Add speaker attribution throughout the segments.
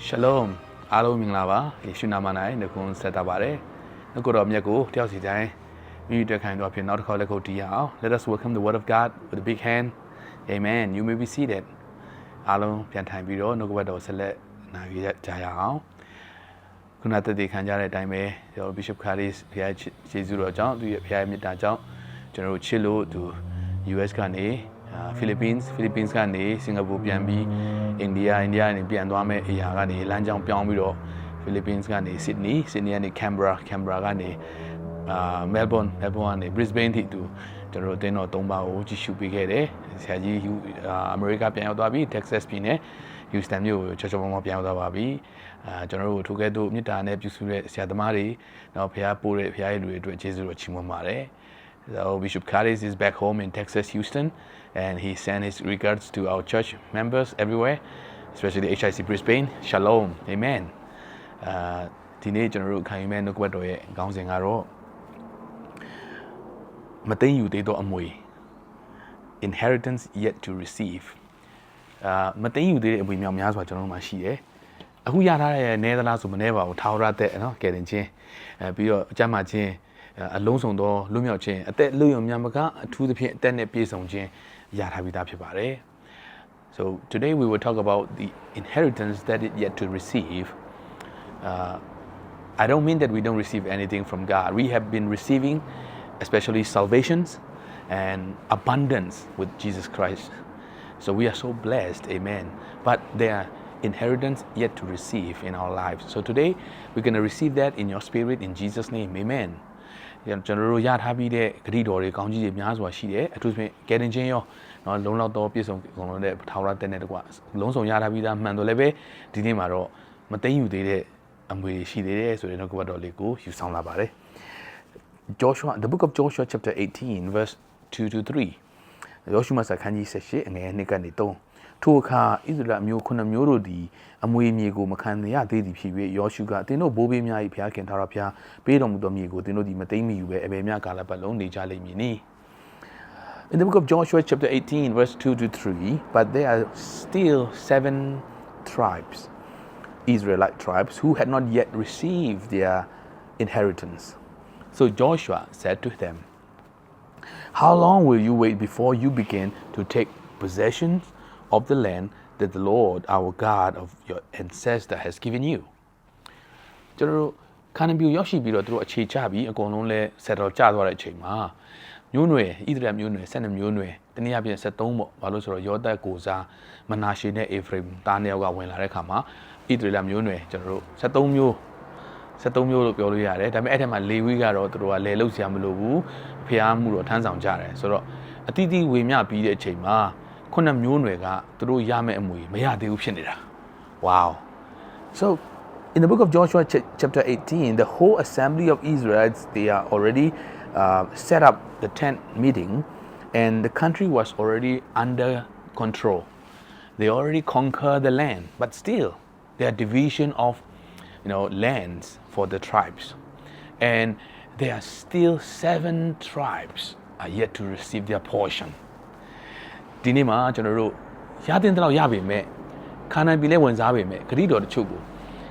Speaker 1: Shalom အားလုံးမင်္ဂလာပါယေရှုနာမ၌နှုတ်ခွန်းဆက်တာပါတယ်နှုတ်ကတော်မြတ်ကိုတယောက်စီတိုင်းမိမိတွေ့ခိုင်းတော့ဖြစ်နောက်တစ်ခေါက်လက်ခုပ်တီးရအောင် Let us welcome the word of God with a big hand Amen you may be seated အားလုံးပြန်ထိုင်ပြီးတော့နှုတ်ကပတ်တော်ဆက်လက်နာယူကြရအောင်ခုနတည်ခံကြတဲ့အတိုင်းပဲကျွန်တော် Bishop Karis ဘုရားယေရှုတော်ကြောင့်သူရဲ့ဘုရားရဲ့မေတ္တာကြောင့်ကျွန်တော်တို့ချစ်လို့သူ US ကနေ Philippines ကနေစင်ကာပူပြန်ပြီးအိန္ဒိယကနေပြန်သွားမဲ့အရာကနေလမ်းကြောင်းပြောင်းပြီးတော့ Philippines ကနေ Sydney ကနေ Canberra ကနေMelbourne ကနေ Brisbane ထိသူကျွန်တော်တို့အသင်းတော်၃ပါးကိုကြည့်ရှုပေးခဲ့တယ်ဆရာကြီးအမေရိကပြန်ရောက်သွားပြီ Texas ပြည်နယ် Houston မြို့ကိုချောချောမောမောပြန်ရောက်သွားပါပြီကျွန်တော်တို့ထိုကဲ့သို့မြစ်တာနဲ့ပြုစုတဲ့ဆရာသမားတွေနောက်ဘုရားပို့တဲ့ဘုရားရဲ့လူတွေအတွက်ကျေးဇူးတော်ချီးမွမ်းပါတယ် So Bishop Karis is back home in Texas, Houston, and he sent his regards to our church members everywhere, especially HIC Brisbane. Shalom, Amen. ဒီနေ့ကျွန်တော်တို့ခံယူမဲ့နှုတ်ကပတ်တော်ရဲ့ခေါင်းစဉ်ကတော့မသိမ်းယူသေးသောအမွေ inheritance yet to receive. မသိမ်းယူသေးတဲ့အမွေမြောက်များစွာကျွန်တော်တို့မှာရှိတယ်။အခုရထားတဲ့နဲသလားဆိုမနဲပါဘူးထာဝရတဲ့နော်ကယ်တင်ခြင်းပြီးတော့အကျမ်းမာခြင်းအလုံးစုံသောလွတ်မြောက်ခြင်းအသက်လွတ်ရုံများမကအထူးသဖြင့်အသက်နဲ့ပြည့်စုံခြင်းရထားပြီးသားဖြစ်ပါတယ် So today we will talk about the inheritance that is yet to receive. I don't mean that we don't receive anything from God. We have been receiving especially salvations and abundance with Jesus Christ. So we are so blessed, amen. But there are inheritance yet to receive in our lives. So today we're going to receive that in your spirit in Jesus' name, amen. ကျွန်တော်တို့ရထားပြီးတဲ့ဂရုတော်တွေကောင်းကြီးတွေများစွာရှိတယ်အထူးသဖြင့်ကယ်တင်ခြင်းရောနော်လုံလောက်သောပြည့်စုံကုန်လုံးတဲ့ထာဝရတက်တဲ့တကွလုံးစုံရထားပြီးသားမှန်တော့လည်းပဲဒီနေ့မှာတော့မသိမ်းယူသေးတဲ့အမွေရှိသေးတယ်ဆိုတဲ့နှုတ်ကပတ်တော်လေးကိုယူဆောင်လာပါတယ် Joshua the book of Joshua chapter 18 verse 2 to 3 Joshua စာခန်းကြီး18အငယ်1ကနေ3ထိုအခါဣသရေလမျိုး9မျိုးတို့သည်အမွေမြေကိုမခံရသေးသည်ဖြစ်၍ယောရှုကသင်တို့ဘိုးဘေးများ၏ဘုရားခင်ထာဝရဘုရားပေးတော်မူသောမြေကိုသင်တို့သည်မသိမ်းမီယူပဲအဘယ်များကာလပတ်လုံးနေကြလိမ့်မည်နည်း In the book of Joshua chapter 18 verse 2 to 3 but there are still 7 tribes Israelite tribes who had not yet received their inheritance so Joshua said to them How long will you wait before you begin to take possession of the land that the Lord our God of your ancestor has given you ကျွန်တော်ခါနန်ပြည်ရောက်ရှိပြီးတော့သူတို့အခြေချပြီးအကုန်လုံးလဲဆက်တော့ကြာသွားတဲ့အချိန်မှာမျိုးနွယ်ဣသရေလမျိုးနွယ်12မျိုးနွယ်တနည်းအားဖြင့်73ပေါ့ဘာလို့ဆိုတော့ယောသတ်ကိုစားမနာရှေနဲ့အေဖရိမ်သားနှစ်ယောက်ကဝင်လာတဲ့ခါမှာဣသရေလမျိုးနွယ်ကျွန်တော်တို့73မျိုးလို့ပြောလို့ရတယ်ဒါပေမဲ့အဲ့ထက်မှာလေဝိကတော့သူတို့ကလဲလုတ်စရာမလိုဘူးဖျားမှုတော့ထမ်းဆောင်ကြတယ်ဆိုတော့အတိအသီးဝေမျှပြီးတဲ့အချိန်မှာခုနှစ်မျိုးနွယ်ကသူတို့ရမယ့်အမွေမရသေးဘူးဖြစ်နေတာ Wow So in the book of Joshua chapter 18 the whole assembly of Israelites they are already set up the tent meeting and the country was already under control they already conquered the land but still there are division of lands for the tribes and there are still 7 tribes are yet to receive their portionဒီနေ့မှာကျွန်တော်တို့ရတဲ့တော့ရပြီမဲ့ခါနန်ပြည်လဲဝင်စားပြီမဲ့ဂရိတော်တချို့ကို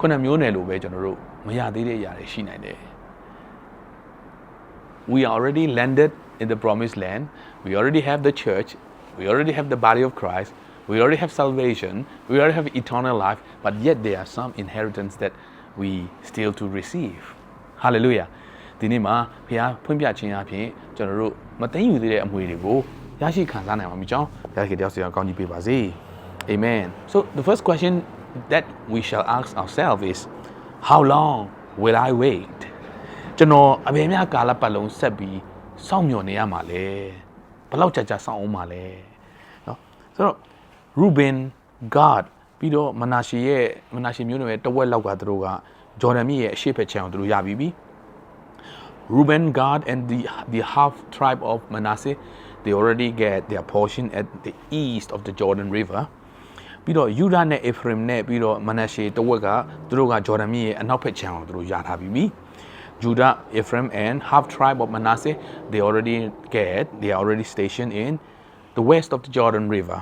Speaker 1: ခုနမျိုးနယ်လိုပဲကျွန်တော်တို့မရသေးတဲ့အရာတွေရှိနိုင်တယ် We are already landed in the promised land we already have the church we already have the body of Christ we already have salvation we already have eternal life but yet there are some inheritance that we still to receive Hallelujah ဒီနေ့မှာဘုရားဖွင့်ပြခြင်းအပြင်ကျွန်တော်တို့မသိမ်းယူသေးတဲ့အမွေတွေကိုရရှိခံစားနိုင်မှာမိကြောင်းဘုရားခင်တယောက်စီအောင်ကောင်းကြီးပေးပါစေ Amen So the first question that we shall ask ourselves is how long will I wait ကျွန်တော်အဘယ်များကာလပတ်လုံးဆက်ပြီးစောင့်မျှော်နေရမှာလဲဘယ်လောက်ကြာစောင့်အောင်မှာလဲเนาะဆိုတော့ Reuben Gad ပြီးတော့မနာရှေမျိုးနွယ်တဝက်လောက်ကသူတို့ကဂျော်ဒန်မြစ်ရဲ့အရှေ့ဘက်ခြမ်းကိုသူတို့ရပြီးပြီ Reuben Gad and the half tribe of Manasseh they already get their portion at the east of the Jordan River ပြီးတော့ယူဒနဲ့အေဖရင်နဲ့ပြီးတော့မနာရှေတဝက်ကသူတို့ကဂျော်ဒန်မြစ်ရဲ့အနောက်ဘက်ခြမ်းကိုသူတို့ရထားပြီးပြီ Judah, Ephraim and half tribe of Manasseh they are already stationed in the west of the Jordan River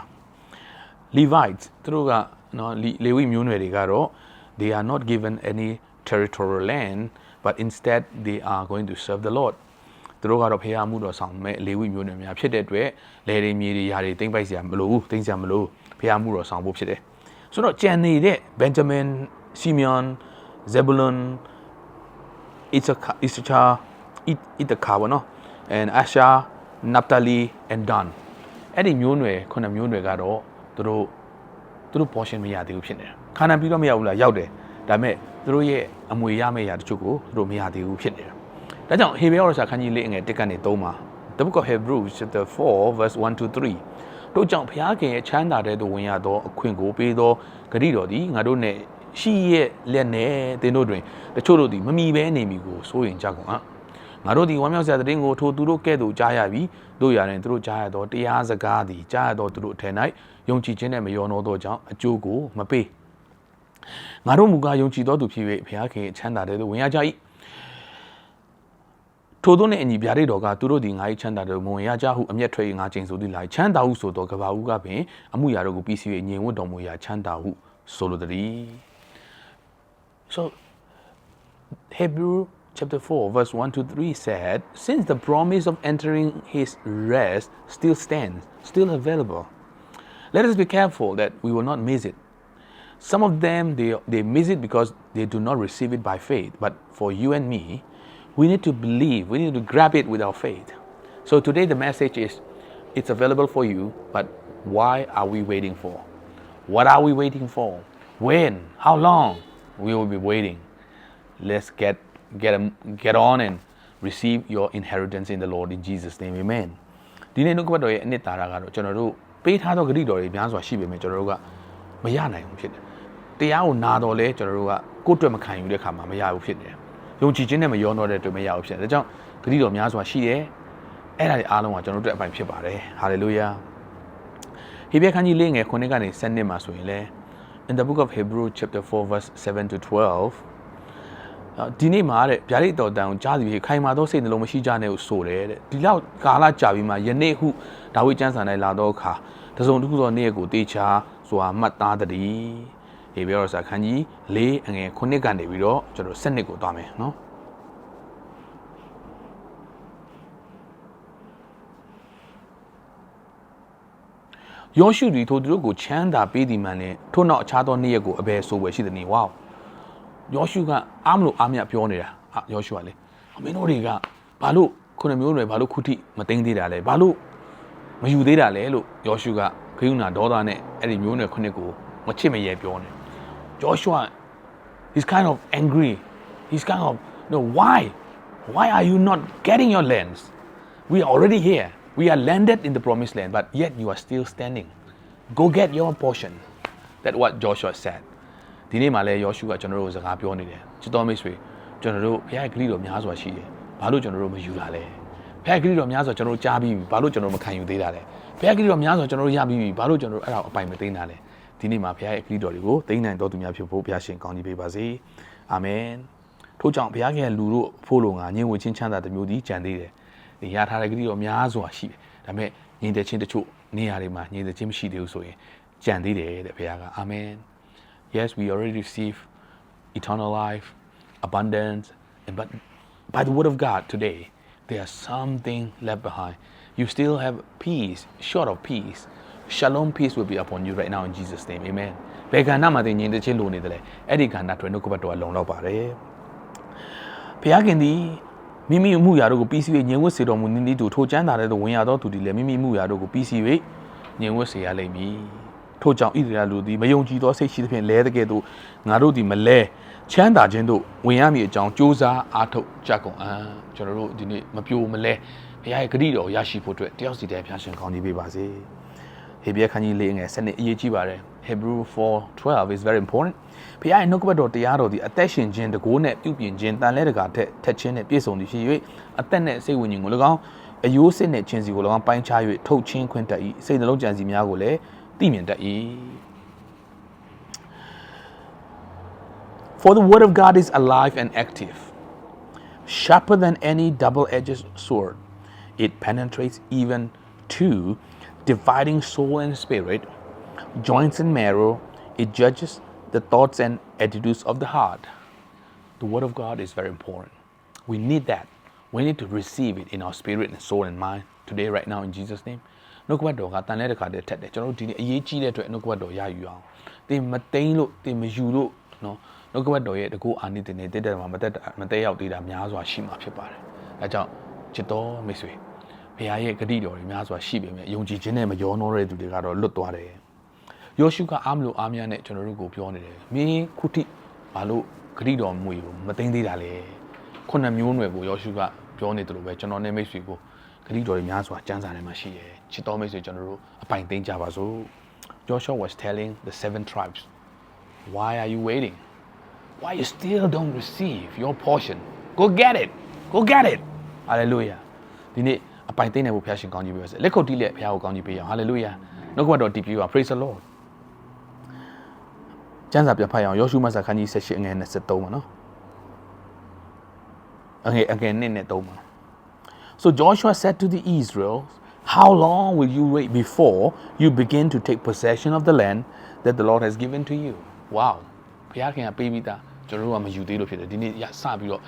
Speaker 1: Levites သူတို့ကနော်လေဝိမျိုးနွယ်တွေကတော့ they are not given any territorial land, but instead they are going to serve the Lord. သူတို့ကတော့ဖခင်မှုတော်ဆောင်မဲ့လေဝိမျိုးနွယ်များဖြစ်တဲ့အတွက်လေတွေမြေတွေຢာတွေတိမ့်ပိုက်စရာမလိုဘူးတိမ့်စရာမလိုဖခင်မှုတော်ဆောင်ဖို့ဖြစ်တယ်ဆိုတော့ကြံနေတဲ့ Benjamin, Simeon, Zebulun, Issachar, Issachar ပေါ့နော် and Asher, Naphtali and Dan အဲ့ဒီမျိုးနွယ်ခုနှစ်မျိုးနွယ်ကတော့သူတို့ portion မရသေးဘူးဖြစ်နေတယ်ခါနန်ပြီးတော့မရဘူးလားရောက်တယ်ဒါပေမဲ့သူတို့ရဲ့အမွေရမယ့်အရာတချို့ကိုသူတို့မရသေးဘူးဖြစ်နေတယ်ဒါကြောင့်ဟေဘဲဩရစာခန်းကြီးလေးငယ်1ကနေ3မှာ The book of Hebrews chapter 4 verse 1 to 3တို့ကြောင့်ဘုရားခင်ရဲ့ချမ်းသာတဲ့သူဝင်ရသောအခွင့်ကိုပေးသောဂရုတော်သည်ငါတို့နဲ့ရှိရဲ့လက်နဲ့သင်တို့တွင်တချို့တို့သည်မမီဘဲနေမီကိုစိုးရင်ကြကုန်ငါတို့သည်ဝမ်းမြောက်စရာတဲ့ငိုထိုသူတို့ကဲ့သို့ကြားရပြီးတို့ရရင်သူတို့ကြားရသောတရားစကားသည်ကြားရသောသူတို့အထက်၌ယုံကြည်ခြင်းနဲ့မယောနောသောကြောင့်အကျိုးကိုမပေးငါတို့မူကားယုံကြည်သောသူဖြစ်၍ဘုရားခင်ချမ်းသာတဲ့သူဝင်ရကြ၏ထိုတို့နှင့်အညီဗျာဒိတ်တော်ကသူတို့သည်ငါ၏ချမ်းသာတဲ့မဝင်ရကြဟုအမျက်ထွက်၍ငါကျိန်ဆိုသည်လိုက်ချမ်းသာဟုဆိုသောကဘာဦးကပင်အမှုရာတို့ကိုပြီးစီ၍ညင်ဝတ်တော်မူရာချမ်းသာဟုဆိုလိုသည် So Hebrew chapter 4 verse 1 to 3 said since the promise of entering his rest still stands still available let us be careful that we will not miss it some of them they miss it because they do not receive it by faith but for you and me we need to believe we need to grab it with our faith so today the message is it's available for you but why are we waiting for what are we waiting for when how long we will be waiting let's get on and receive your inheritance in the Lord in Jesus name amen ဒီနေ့နှုတ်ကပတ်တော်ရဲ့အနှစ်သာရကတော့ကျွန်တော်တို့ပေးထားသောဂရုတော်တွေများစွာရှိပေမဲ့ကျွန်တော်တို့ကမရနိုင်ဘူးဖြစ်တယ်တရားကိုနာတော်လဲကျွန်တော်တို့ကကိုယ့်အတွက်မခံယူတဲ့ခါမှာမရဘူးဖြစ်တယ်ယုံကြည်ခြင်းနဲ့မယောနောတဲ့အတွက်မရဘူးဖြစ်တယ်ဒါကြောင့်ဂရုတော်များစွာရှိတယ်အဲ့ဒါတွေအားလုံးကကျွန်တော်တို့အတွက်အပိုင်ဖြစ်ပါတယ်ဟာလေလုယာဟေဘဲခန်းကြီး၄ငယ်9ကနေ7မှာဆိုရင်လဲ in the book of Hebrews chapter 4 verse 7 to 12ဒီနေ့မှာတဲ့ဗျာဒိတ်တော်တန်ကိုကြားသူဖြစ်ခိုင်မာသောစိတ်နှလုံးမရှိကြနဲ့ကိုဆိုတယ်တဲ့ဒီလောက်ကာလကြာပြီးမှယနေ့ဟုဒါဝိဒ်ကျမ်းစာ၌လာတော့အခါတစုံတစ်ခုသောနေ့ကိုတေချာစွာမှတ်သားတည်းဟေဘဲဩရစာခန်းကြီး၄အငယ်9ကနေပြီးတော့ကျွန်တော်7ကိုသွားမယ်နော်ယောရှုသည်ထိုသူတို့ကိုချမ်းသာပေးသည်မှန်နဲ့ထို့နောက်အခြားသောနေ့ရက်ကိုအဘယ်ဆိုပွဲရှိသည်နည်းဝါယောရှုကအားမလို့အားမြပြောနေတာယောရှုကလေမင်းတို့တွေကဘာလို့ခုနှစ်မျိုးတွေဘာလို့ခုထိမသိမ်းသေးတာလဲဘာလို့မယူသေးတာလဲလို့ယောရှုကဂိယူနာဒေါသနဲ့အဲ့ဒီမျိုးနွယ်ခုနှစ်ကိုမချစ်မရဲပြောနေ Joshua he's kind of angry he's kind of no why are you not getting your lands we are already here we are landed in the promised land but yet you are still standing go get your portion that's what Joshua said ဒီနေ့မှာလဲယောရှုကကျွန်တော်တို့စကားပြောနေတယ်ချစ်တော်မိတ်ဆွေကျွန်တော်တို့ဘုရားဂရုတော်များစွာရှိတယ်ဘာလို့ကျွန်တော်တို့မယူတာလဲဘုရားဂရုတော်များစွာကျွန်တော်တို့ကြားပြီးပြီဘာလို့ကျွန်တော်တို့မခံယူသေးတာလဲဘုရားဂရုတော်များစွာကျွန်တော်တို့ရပြီးပြီဘာလို့ကျွန်တော်တို့အဲ့ဒါအပိုင်မသိမ်းတာလဲဒီနေ့မှာဘုရားရဲ့ဂရုတော်တွေကိုသိမ်းနိုင်တော်သူများဖြစ်ဖို့ဘုရားရှင်ကောင်းကြီးပေးပါစေအာမင်ထို့ကြောင့်ဘုရားခင်လူတို့ဖို့လို့ငါညင်ဝချင်းချမ်းသာတဲ့မျိုးဒီကြံသေးတယ်ဒီရထားတဲ့ဂရုတော်များစွာရှိတယ်ဒါပေမဲ့ညင်တဲ့ချင်းတချို့နေရာတွေမှာညင်တဲ့ချင်းမရှိသေးဘူးဆိုရင်ကြံသေးတယ်တဲ့ဘုရားကအာမင် Yes, we already receive eternal life, abundance, but by the word of God today, there's something left behind. You still have peace, short of peace. Shalom peace will be upon you right now in Jesus' name. Amen. ဘယ်ကဏ္ဍမှာသင်ញင်တဲ့ချင်းလိုနေတယ်လေအဲ့ဒီကဏ္ဍတွေနှုတ်ကပတ်တော်ကလုံလောက်ပါတယ်ဘုရားခင်သည်မိမိမှုရာတို့ကိုပြီးစီ၍ညင်ဝတ်စေတော်မူနည်းတူထိုချမ်းသာတဲ့ဝင်ရသောသူသည်လည်းမိမိမှုရာတို့ကိုပြီးစီ၍ညင်ဝတ်စေရလိမ့်မည်ထို့ကြောင့်ဣသရေလလူသည်မယုံကြည်သောစိတ်ရှိသဖြင့်လဲတဲ့ကဲ့သို့ငါတို့သည်မလဲချမ်းသာခြင်းတို့ဝင်ရမည်အကြောင်းကြိုးစားအားထုတ်ကြကုန်ကျွန်တော်တို့ဒီနေ့မပြိုမလဲဘုရားရဲ့ဂရုတော်ရရှိဖို့အတွက်တယောက်စီတည်းဖျားရှင်ကောင်းကြီးပေးပါစေဟေဘဲခန်းကြီး၄ငယ်7နှစ်အရေးကြီးပါတယ် Hebrew 4:12 is very important ဘုရားရဲ့နှုတ်ကပတ်တော်တရားတော်သည်အသက်ရှင်ခြင်းတကိုးနဲ့ပြုပြင်ခြင်းတန်လဲတကာထက်ခြင်းနဲ့ပြည့်စုံသည်ဖြစ်၍အသက်နဲ့စိတ်ဝိညာဉ်ကို၎င်းအယိုးစစ်နဲ့ခြင်းစီကို၎င်းပိုင်းခြား၍ထုတ်ချင်းခွင့်တတ်၏စိတ်နှလုံးကြံစီများကိုလည်းသိမြင်တတ်၏ For the word of God is alive and active, sharper than any double-edged sword. It penetrates even to dividing soul and spirit, joints and marrow. It judges the thoughts and attitudes of the heart. The word of God is very important. We need that. We need to receive it in our spirit and soul and mind today, right now, in Jesus' name. နှုတ်ကပတ်တော်ကတန်တဲ့တစ်ခါတည်းထက်တယ်ကျွန်တော်တို့ဒီနေ့အရေးကြီးတဲ့အတွက်နှုတ်ကပတ်တော်ရယူအောင်သင်မသိမ်းလို့သင်မယူလို့နော်နှုတ်ကပတ်တော်ရဲ့တကူအာနိသင်နဲ့တည်တယ်မှာမတက်ရောက်သေးတာများစွာရှိမှာဖြစ်ပါတယ်အဲကြောင့်ချစ်တော်မိတ်ဆွေဘုရားရဲ့ဂရုတော်တွေများစွာရှိပေမဲ့ယုံကြည်ခြင်းနဲ့မရောနှောတဲ့သူတွေကတော့လွတ်သွားတယ်ယောရှုကအားမလို့အားမရနဲ့ကျွန်တော်တို့ကိုပြောနေတယ်မင်းခုထိဘာလို့ဂရုတော်မွေကိုမသိမ်းသေးတာလဲခုနှစ်မျိုးနွယ်ကိုယောရှုကပြောနေတယ်လို့ပဲကျွန်တော်နဲ့မိတ်ဆွေကိုဂရုတော်တွေများစွာစံစာထဲမှာရှိတယ်ချစ်တော်မိတ်ဆွေကျွန်တော်တို့အပိုင်သိမ်းကြပါစို့ Joshua was telling the 7 tribes why are you waiting why you still don't receive your portion go get it hallelujah ဒီနေ့အပိုင်သိမ်းနိုင်ဖို့ဘုရားရှင်ကောင်းကြီးပေးပါစေလက်ခုပ်တီးလက်ဘုရားကိုကောင်းကြီးပေးအောင် hallelujah နှုတ်ကပတ်တော်တည်ပြီးပါ praise the lord ကျမ်းစာပြဖတ်ရအောင်ယောရှုမစာခန်းကြီး18အငယ်23ပါနော်အငယ်1နဲ့3ပါ So Joshua said to the Israelites, how long will you wait before you begin to take possession of the land that the Lord has given to you? Wow. ဘုရားခင်ကပေးပြီးသားကျွန်တော်တို့ကမယူသေးလို့ဖြစ်တယ်ဒီနေ့ရစပြီးတော့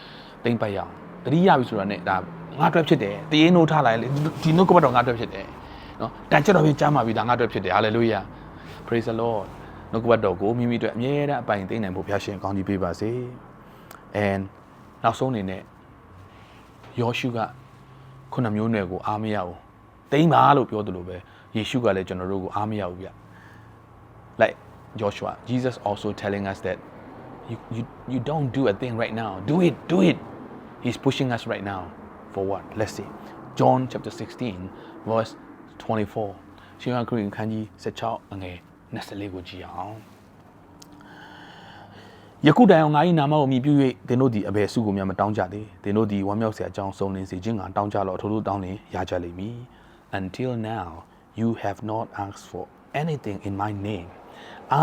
Speaker 1: တိမ့်ပိုက်ရအောင်တတိယပြီဆိုတာနဲ့ဒါငါအတွက်ဖြစ်တယ်တရေနိုးထားလိုက်လေဒီနှုတ်ကပတ်တော်ငါအတွက်ဖြစ်တယ်နော်တန်ချက်တော်ပြင်ကြားမှာပြီးဒါငါအတွက်ဖြစ်တယ် hallelujah praise the lord နှုတ်ကပတ်တော်ကိုမိမိအတွက်အမြဲတမ်းအပိုင်သိမ့်နိုင်ဖို့ဘုရားရှင်ကောင်းကြီးပေးပါစေ and နောက်ဆုံးအနေနဲ့ယောရှုကခုနှစ်မျိုးနွယ်ကိုအားမရဘူးတိမ့်ပါလို့ပြောတယ်လို့ပဲယေရှုကလည်းကျွန်တော်တို့ကိုအားမရဘူးဗျ like Joshua Jesus also telling us that you don't do a thing right now do it he's pushing us right now for what let's see John chapter 16 verse 24ရှင်ခရစ်ခန်းကြီး16အငယ်24ကိုကြည့်အောင်ယခုတိုင်အောင်ငါ၏နာမကိုမြည်ပြု၍သင်တို့သည်အဘယ်ဆုကိုများမတောင်းကြသေးသင်တို့သည်ဝမ်းမြောက်စရာအကြောင်းစုံလင်စေခြင်းကတောင်းကြလော့ထို့တောင်းလင်ရကြလိမ့်မည် Until now you have not asked for anything in my name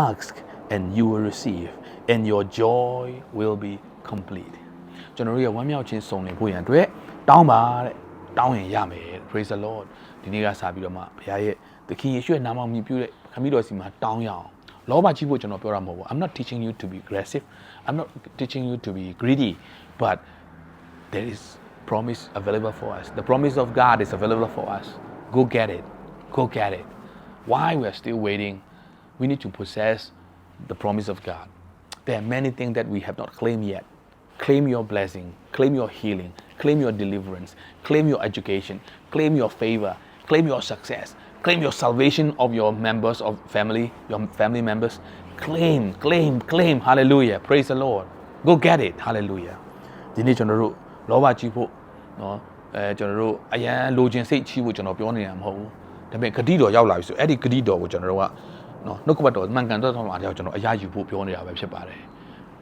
Speaker 1: ask and you will receive and your joy will be complete ကျွန်တော်တို့ရဲ့ဝမ်းမြောက်ခြင်းစုံလင်ဖို့ရန်အတွက်တောင်းပါတဲ့တောင်းရင်ရမယ် Praise the Lord ဒီနေ့ကစပြီးတော့မှဘုရားရဲ့သခင်ယေရှုရဲ့နာမကိုမြည်ပြုတဲ့ခမည်းတော်စီမှာတောင်းရအောင်လောဘကြီးဖို့ကျွန်တော်ပြောတာမဟုတ်ဘူး I'm not teaching you to be aggressive I'm not teaching you to be greedy but there is promise available for us the promise of God is available for us go get it why we are still waiting we need to possess the promise of God there are many things that we have not claimed yet claim your blessing claim your healing claim your deliverance claim your education claim your favor claim your success claim your salvation of your members of family your family members claim hallelujah praise the Lord go get it hallelujah ဒီနေ့ကျွန်တော်တို့လောဘကြီးဖို့เนาะကျွန်တော်တို့အရန်လိုချင်စိတ်ကြီးဖို့ကျွန်တော်ပြောနေတာမဟုတ်ဘူးဒါပေမဲ့ဂတိတော်ရောက်လာပြီဆိုအဲ့ဒီဂတိတော်ကိုကျွန်တော်တို့ကเนาะနှုတ်ကပတ်တော်မှန်ကန်တော့မှာကျွန်တော်အရာယူဖို့ပြောနေတာပဲဖြစ်ပါတယ်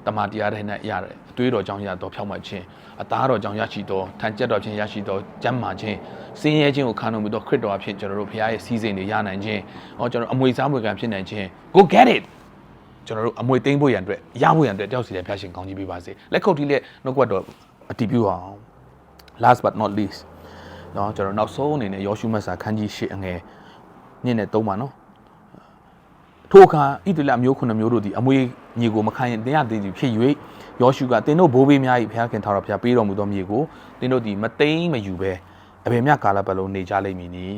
Speaker 1: တမန်တရားတိုင်းနဲ့ရတယ်အသွေးတော်ကြောင့်ရတော့ဖြောက်မှတ်ခြင်းအသားတော်ကြောင့်ရရှိတော့ထန်ကြက်တော်ခြင်းရရှိတော့ကျမ်းမာခြင်းစင်ရဲခြင်းကိုခံလို့ပြီးတော့ခရစ်တော်အဖြစ်ကျွန်တော်တို့ဘုရားရဲ့စီစဉ်တွေရနိုင်ခြင်းကျွန်တော်အမွေစားမွေကံဖြစ်နိုင်ခြင်း go get it ကျွန်တော်တို့အမွေသိမ်းဖို့ရန်အတွက်ရဖို့ရန်အတွက်တယောက်စီလည်းဘုရားရှင်ကောင်းကြီးပေးပါစေလက်ခုပ်တီးလက်နှုတ်ကပတ်တော်အတည်ပြုအောင် last but not least เนาะကျွန်တော်နောက်ဆုံးအနေနဲ့ယောရှုမတ်စာခန်းကြီး8အငယ်1နဲ့3ပါเนาะထိုအခါဣသရေလမျိုး9မျိုးတို့သည်အမွေမြေကိုမခံရင်တင်ရသေးသည်ဖြစ်၍ယောရှုကတင်တို့ဘိုးဘေးများ၏ဘုရားခင်ထာဝရဘုရားပေးတော်မူသောမြေကိုတင်တို့သည်မသိမ်းမယူပဲအဘယ်မြကာလပတ်လုံးနေကြလိမ့်မည်နီ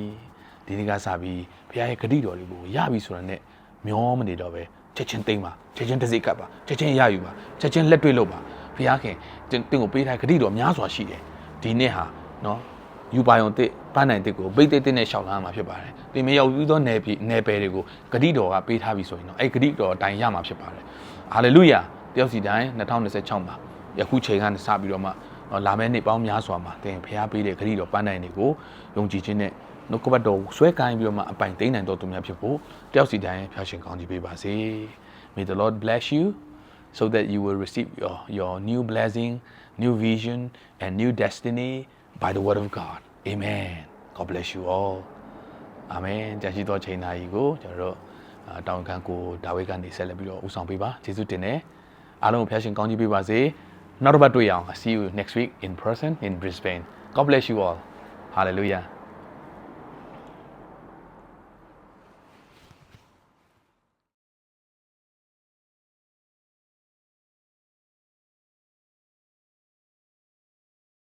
Speaker 1: ဒီနေ့ကစပြီးဘုရားရဲ့ဂတိတော်လေးကိုရပြီဆိုတာနဲ့မျောမနေတော့ပဲချက်ချင်းသိမ်းပါချက်ချင်းတစ်စိတ်ကပ်ပါချက်ချင်းရယူပါချက်ချင်းလက်တွေ့လုပ်ပါဘုရားခင်တင်ကိုပေးထားဂတိတော်များစွာရှိတယ်ဒီနေ့ဟာเนาะယူပါယုံတစ်ပန်းနိုင်တစ်ကိုပိတ်တိတ်နဲ့ရှောက်လာမှာဖြစ်ပါတယ်။တင်မရောက်ပြီးသောနယ်ပယ်တွေကိုဂတိတော်ကပေးထားပြီဆိုရင်တော့အဲ့ဂတိတော်အတိုင်းရမှာဖြစ်ပါတယ်။ဟာလေလုယာတယောက်စီတိုင်း2026မှာယခုချိန်ကနေစပြီးတော့မှလာမယ့်နှစ်ပေါင်းများစွာမှာတင်ဖျားပေးတဲ့ဂတိတော်ပန်းနိုင်တွေကိုယုံကြည်ခြင်းနဲ့နှုတ်ကပတ်တော်ဆွဲကိုင်းပြီးတော့မှအပိုင်သိမ်းနိုင်တော်သူများဖြစ်ဖို့တယောက်စီတိုင်းဖျားရှင်ကောင်းကြီးပေးပါစေ။ May the Lord bless you so that you will receive your new blessing, new vision and new destiny by the word of God. Amen. God bless you all. Amen. ကြာရှိသောချိန်သားကြီးကိုကျွန်တော်တို့တောင်းခံကိုဒါဝိဒ်ကနေဆက်လက်ပြီးတော့ဦးဆောင်ပေးပါကျေးဇူးတင်တယ်အားလုံးကိုဖျားရှင်ကောင်းကြီးပေးပါစေနောက်တစ်ပတ်တွေ့ရအောင် See you next week in person in Brisbane. God bless you all. Hallelujah.